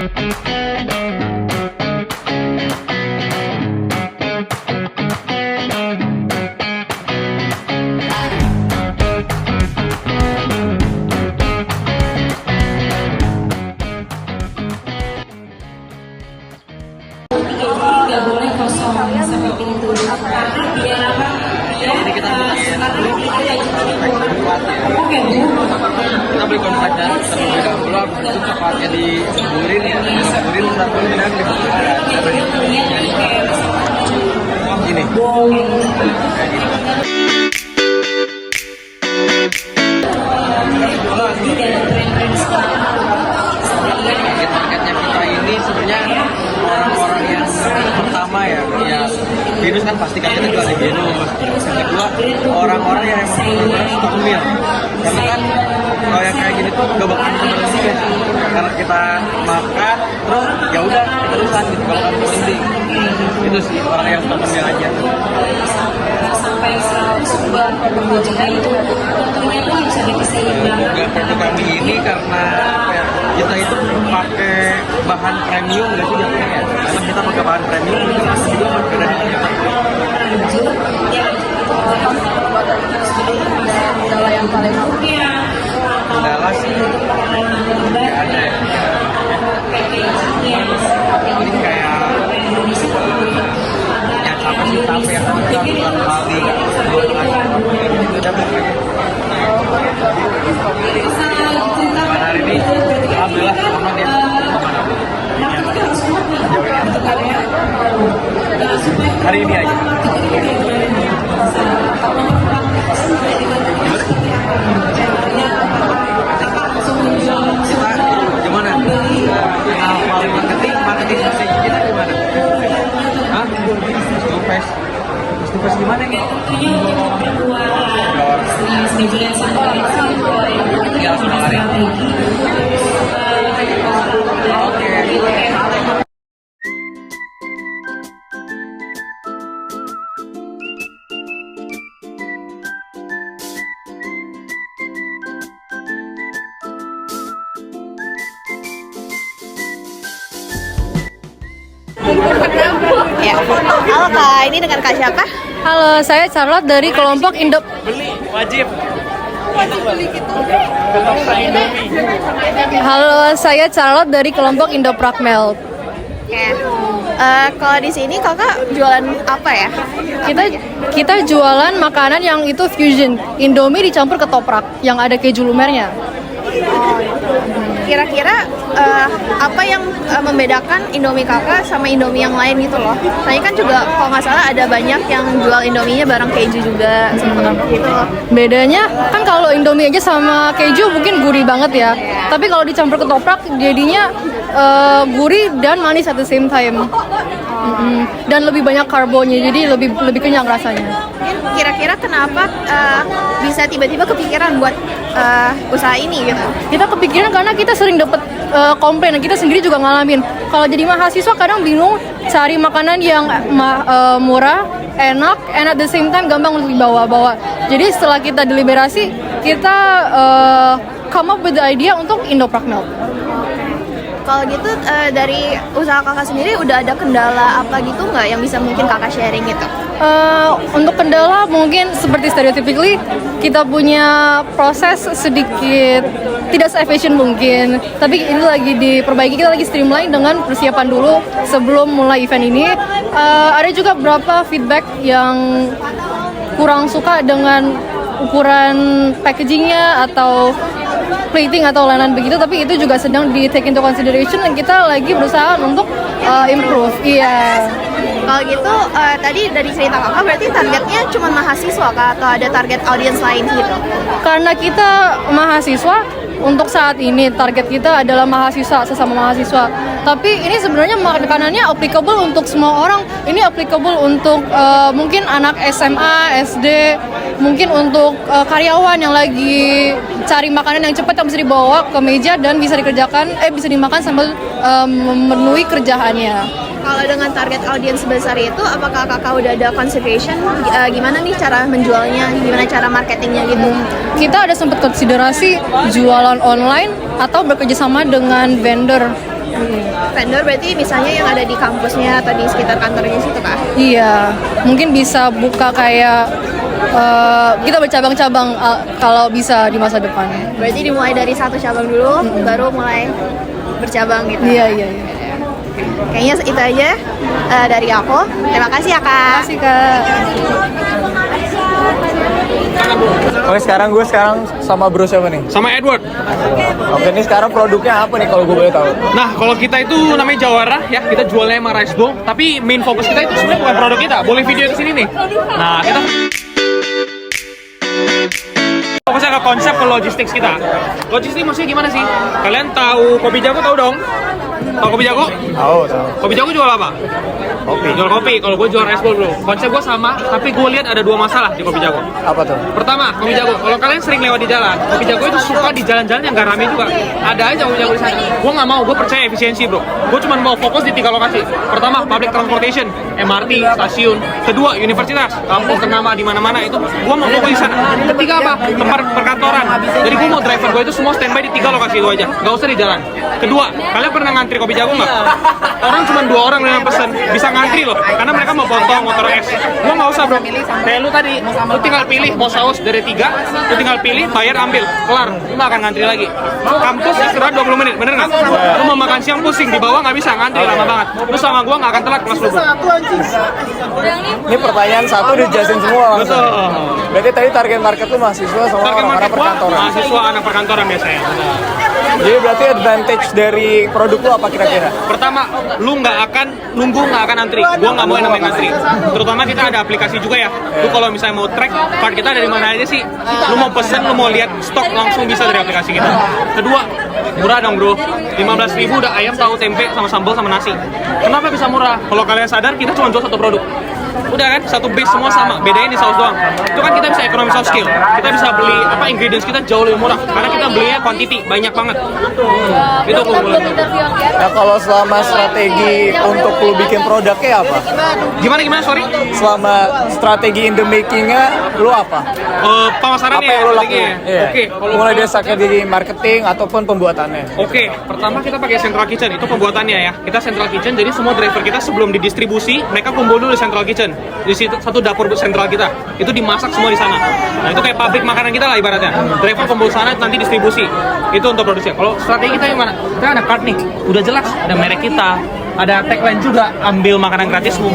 Nggak boleh kosong seperti itu karena biar apa ya oke Bu kita beli kontak dan terlebih dahulu itu coklatnya diseburin ya, diseburin satu dan gini. Targetnya kita ini sebenarnya orang-orang yang pertama ya virus kan pasti kan kita juga ada genom. Yang kedua orang-orang yang suka ngemil, karena kan kalau yang kayak gini tuh gak bakal berhenti ya, karena kita makan terus ya udah terusan gitu kalau kan berhenti. Itu sih orang yang suka ngemil aja. Sampai 100 bulan produk Gojek itu tentunya pun bisa diseimbangkan. Juga produk kami ini karena ya, kita itu pakai bahan premium nggak sih jatuhnya ya? Karena kita pakai bahan premium itu juga pakai dari kendala yang paling kendala sih nggak ada ya. Ini kayak yang apa sih tapi yang kita kali udah pokoknya hari ini alhamdulillah aman ya. Hari ini aja. Gimana? Marketing strategi kita gimana? Hah? Stupes gimana nih? Ya, sudah hari. Oke. Ya. Halo Kak, ini dengan Kak siapa? Halo, saya Charlotte dari kelompok Indo. Beli wajib. Halo, saya Charlotte dari kelompok Indo Pragmel. Ya. Kalau di sini Kakak jualan apa ya? Kita jualan makanan yang itu fusion, Indomie dicampur ketoprak yang ada keju lumernya. Kira-kira apa yang membedakan Indomie Kakak sama Indomie yang lain gitu loh? Saya kan juga kalau nggak salah ada banyak yang jual Indominya bareng keju juga gitu. Bedanya kan kalau Indomie aja sama keju mungkin gurih banget ya. Tapi kalau dicampur ketoprak jadinya gurih dan manis at the same time. Dan lebih banyak karbonya, jadi lebih kenyang rasanya. Kira-kira kenapa bisa tiba-tiba kepikiran buat usaha ini gitu? Kita kepikiran karena kita sering dapet komplain, kita sendiri juga ngalamin. Kalau jadi mahasiswa kadang bingung cari makanan yang murah, enak, and at the same time gampang untuk dibawa-bawa. Jadi setelah kita deliberasi, kita come up with the idea untuk Indo Pragmel. Kalau gitu dari usaha Kakak sendiri udah ada kendala apa gitu nggak yang bisa mungkin Kakak sharing gitu? Untuk kendala mungkin seperti stereotypically kita punya proses sedikit tidak se-efficient mungkin, tapi ini lagi diperbaiki, kita lagi streamline dengan persiapan dulu sebelum mulai event ini. Ada juga beberapa feedback yang kurang suka dengan ukuran packagingnya atau plating atau lain-lain begitu, tapi itu juga sedang di take into consideration dan kita lagi berusaha untuk improve. Iya. Kalau gitu tadi dari cerita Kakak berarti targetnya cuma mahasiswa Kak atau ada target audience lain gitu? Karena kita mahasiswa, untuk saat ini target kita adalah mahasiswa, sesama mahasiswa. Tapi ini sebenarnya makanannya applicable untuk semua orang. Ini applicable untuk mungkin anak SMA, SD, mungkin untuk karyawan yang lagi cari makanan yang cepat yang bisa dibawa ke meja dan bisa dikerjakan, bisa dimakan sambil memenuhi kerjaannya. Kalau dengan target audiens sebesar itu, apakah Kakak udah ada consideration gimana nih cara menjualnya, gimana cara marketingnya gitu? Kita ada sempat konsiderasi jualan online atau bekerjasama dengan vendor Vendor berarti misalnya yang ada di kampusnya atau di sekitar kantornya situ kak? Iya, mungkin bisa buka kayak kita bercabang-cabang kalau bisa di masa depan. Berarti dimulai dari satu cabang dulu, baru mulai bercabang gitu. Iya. Kayaknya itu aja dari aku. Terima kasih ya kak. Terima kasih Kak. Oke, gue sekarang sama bro siapa nih? Sama Edward. Oke, ini sekarang produknya apa nih kalau gue boleh tahu? Nah, kalau kita itu namanya Jawara ya, kita jualnya emang rice bowl, tapi main fokus kita itu sebenarnya bukan produk kita. Boleh video ke sini nih. Nah, kita fokusnya ke konsep ke logistik kita. Logistik maksudnya gimana sih? Kalian tahu Kopi Jago, tahu dong? Tahu Kopi Jago? Tahu. Kopi Jago jual apa? Kopi. Jual kopi. Kalau gue jual rice bowl bro. Konsep gue sama, tapi gue lihat ada dua masalah di Kopi Jago. Apa tuh? Pertama, Kopi Jago. Kalau kalian sering lewat di jalan, Kopi Jago itu suka di jalan-jalan yang gak rame juga. Ada aja Kopi Jago di sana. Gue nggak mau, gue percaya efisiensi bro. Gue cuma mau fokus di 3 lokasi. Pertama, public transportation, MRT, stasiun. Kedua, universitas, kampus ternama di mana-mana itu. Gue mau fokus di sana. Ketiga apa? Tempat perkantoran. Jadi gue mau driver gue itu semua standby di 3 lokasi itu aja. Gak usah di jalan. Kedua, kalian pernah ngantri Kopi Jago nggak? Orang cuma 2 orang yang pesen, bisa ngantri loh. Karena mereka mau potong motor es. Gua nggak usah bro. Kayak lu tadi, lu tinggal pilih mau saus dari 3, lu tinggal pilih, bayar, ambil, kelar. Lu nggak akan ngantri lagi. Kampus istirahat 20 menit, bener nggak? Lu mau makan siang pusing, di bawah nggak bisa, ngantri lama banget. Lu sama gua nggak akan telat kelas lu bro. Ini pertanyaan satu dijelasin semua langsung. Betul. Berarti tadi target market lu mahasiswa sama Target orang-orang market gua, perkantoran. mahasiswa anak perkantoran biasanya. Jadi berarti advantage dari produk lu apa kira-kira? Pertama, lu nggak akan nunggu, nggak akan antri. Gua nggak mau yang namanya ngantri. Terutama kita ada aplikasi juga ya. Lu kalau misalnya mau track part kita dari mana aja sih? Lu mau pesen, lu mau lihat stok langsung bisa dari aplikasi kita. Kedua, murah dong bro. 15.000 udah ayam, tahu, tempe, sama sambal, sama nasi. Kenapa bisa murah? Kalau kalian sadar, kita cuma jual satu produk. Udah kan, satu base semua sama, bedanya di saus doang. Itu kan kita bisa economies of scale. Kita bisa beli ingredients kita jauh lebih murah karena kita belinya quantity banyak banget. Itu keunggulan. Nah, kalau selama strategi untuk lu bikin produknya apa? Gimana sorry? Selama strategi in the making-nya lu apa? Pemasarannya Apa yang lu ya, lakuin? Iya. Oke, kalau Mulai dari strategi marketing ataupun pembuatannya. Oke, pertama kita pakai central kitchen, itu pembuatannya ya. Kita central kitchen, jadi semua driver kita sebelum didistribusi, mereka kumpul dulu di central kitchen. Di situ satu dapur sentral kita, itu dimasak semua di sana. Nah itu kayak pabrik makanan kita lah ibaratnya. Driver kumpul sana, nanti distribusi. Itu untuk produksi. Kalau strategi kita gimana? Kita ada card nih, udah jelas, ada merek kita, ada tagline juga, ambil makanan gratismu.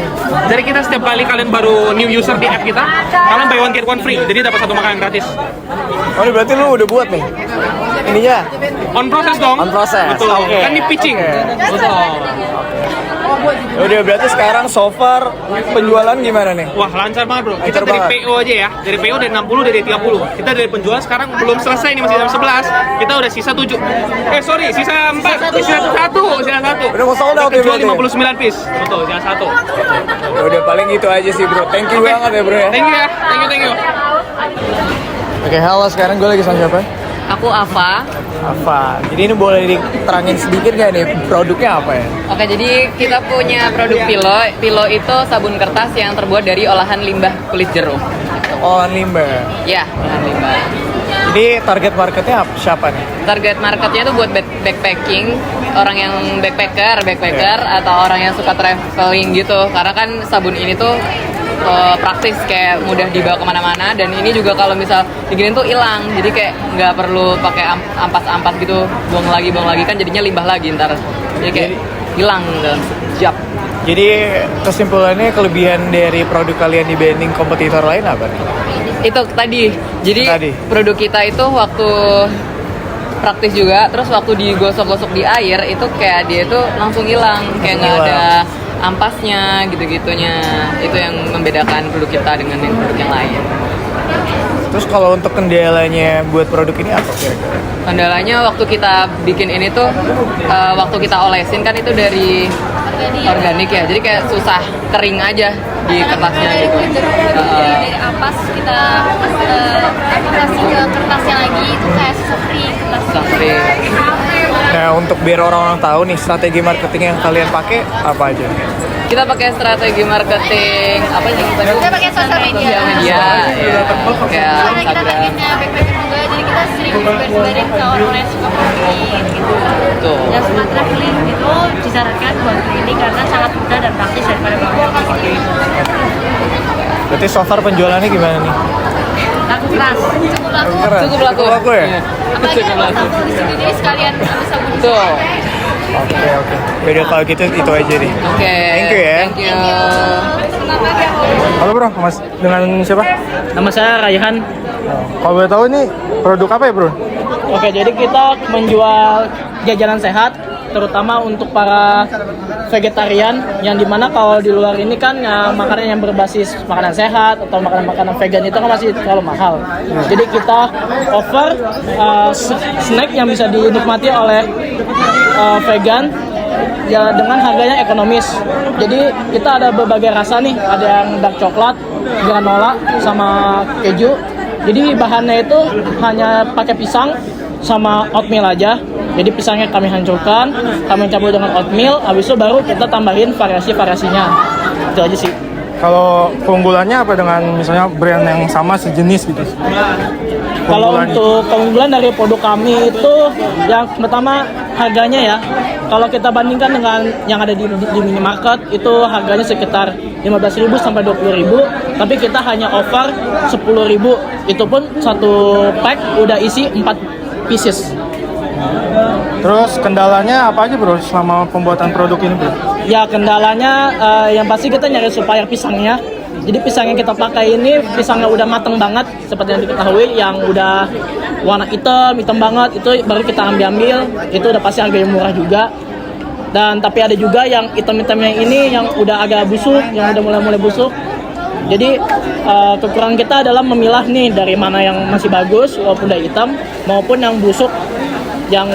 Jadi kita setiap kali kalian baru new user di app kita, kalian buy one get one free, jadi dapat 1 makanan gratis. Oh, ini berarti lu udah buat nih ininya? On process dong. On process. Betul. Oke. Kan di pitching. Oke. Betul. Udah berarti sekarang so far penjualan gimana nih? Wah lancar banget bro, kita Lancar dari banget. PO aja ya. Dari PO dari 60, dari 30. Kita dari penjualan sekarang belum selesai nih, masih jam 11. Kita udah sisa 7. Sorry, sisa 4. Sisa 1. Udah mau sold out ya Jual berarti? 59 piece. Betul, sisa 1. Ya udah paling itu aja sih bro. Thank you banget ya bro ya. Thank you ya, thank you. Oke, halo, sekarang gue lagi sama siapa? Aku Ava. Apa? Jadi ini boleh diterangin sedikit gak nih produknya apa ya? Oke, jadi kita punya produk Pilo. Pilo itu sabun kertas yang terbuat dari olahan limbah kulit jeruk. Olahan limbah. Ya, olahan limbah. Jadi target marketnya siapa nih? Target marketnya itu buat backpacking, orang yang backpacker atau orang yang suka traveling gitu. Karena kan sabun ini tuh praktis, kayak mudah dibawa kemana-mana, dan ini juga kalau misal diginin tuh hilang, jadi kayak nggak perlu pakai ampas-ampas gitu, buang lagi kan jadinya limbah lagi ntar, jadi kayak hilang dalam sekejap. Jadi kesimpulannya kelebihan dari produk kalian dibanding kompetitor lain apa nih? Itu tadi, jadi produk kita itu waktu praktis juga, terus waktu digosok-gosok di air itu kayak dia itu langsung hilang, kayak nggak ada ampasnya gitu-gitunya. Itu yang membedakan produk kita dengan yang produk yang lain. Terus kalau untuk kendalanya buat produk ini apa kira-kira? Kendalanya waktu kita bikin ini tuh, waktu kita olesin kan itu dari organik ya, jadi kayak susah kering aja di kertasnya gitu. Dari ampas kita aplikasi ke kertasnya lagi itu kayak susah kering kertasnya. Nah, untuk biar orang-orang tahu nih strategi marketing yang kalian pakai apa aja? Kita pakai strategi marketing apa sih? Kita pakai sosial media. Media, ya. Kayak Karena kita Instagram. targetnya backpacker juga, jadi kita sering sebar-sebarin ke orang-orang yang suka traveling gitu. Tuh. Yang suka traveling itu disarankan buat ini karena sangat mudah dan praktis daripada bawa gitu. Berarti so far penjualannya gimana nih? Laku keras. Cukup laku. Cukup laku. Cukup laku ya? Iya. Apalagi ada sabun di situ, jadi sekalian ambil sabun. Tuh. Oke. Beda kalau gitu itu aja deh. Oke. Thank you ya. Thank you. Selamat pagi. Halo bro, Mas dengan siapa? Nama saya Raihan. Kalau boleh tahu ini produk apa ya bro? Oke, jadi kita menjual jajanan sehat, terutama untuk para vegetarian, yang dimana kalau di luar ini kan makanan yang berbasis makanan sehat atau makanan-makanan vegan itu kan masih terlalu mahal. Jadi kita offer snack yang bisa dinikmati oleh vegan ya dengan harganya ekonomis. Jadi kita ada berbagai rasa nih, ada yang dark coklat, granola, sama keju. Jadi bahannya itu hanya pakai pisang sama oatmeal aja. Jadi pisangnya kami hancurkan, kami campur dengan oatmeal, habis itu baru kita tambahin variasi-variasinya. Itu aja sih. Kalau keunggulannya apa dengan misalnya brand yang sama sejenis gitu? Kalau untuk keunggulan dari produk kami itu yang pertama harganya ya. Kalau kita bandingkan dengan yang ada di minimarket itu harganya sekitar 15.000 sampai 20.000, tapi kita hanya offer 10.000. Itu pun satu pack udah isi 4 pieces. Terus kendalanya apa aja bro selama pembuatan produk ini bro? Ya kendalanya yang pasti kita nyari supplier pisangnya. Jadi pisang yang kita pakai ini pisangnya udah mateng banget seperti yang diketahui, yang udah warna hitam banget itu baru kita ambil. Itu udah pasti harganya murah juga. Dan tapi ada juga yang hitam-hitamnya ini yang udah agak busuk, yang udah mulai busuk. Jadi kekurangan kita adalah memilah nih dari mana yang masih bagus walaupun udah hitam maupun yang busuk yang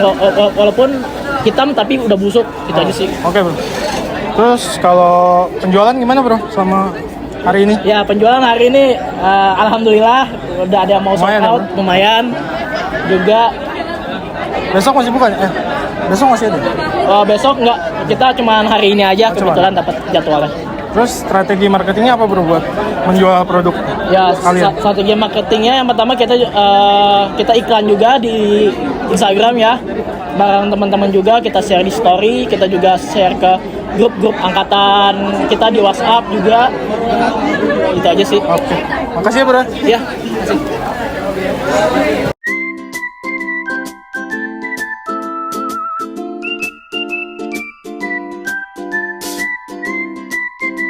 walaupun hitam tapi udah busuk. Itu aja sih. Oke bro. Terus kalau penjualan gimana bro sama hari ini? Ya penjualan hari ini alhamdulillah udah ada yang mau sold Lumayan, out, ya, lumayan juga. Besok masih buka? Besok masih ada? Besok enggak, kita cuman hari ini aja kebetulan dapat jadwalnya. Terus strategi marketingnya apa bro buat menjual produk Ya kalian? strategi marketingnya yang pertama kita iklan juga di Instagram ya, bareng teman-teman juga kita share di story, kita juga share ke grup-grup angkatan kita di WhatsApp juga. Itu aja sih. Oke, makasih ya bro. Ya, makasih.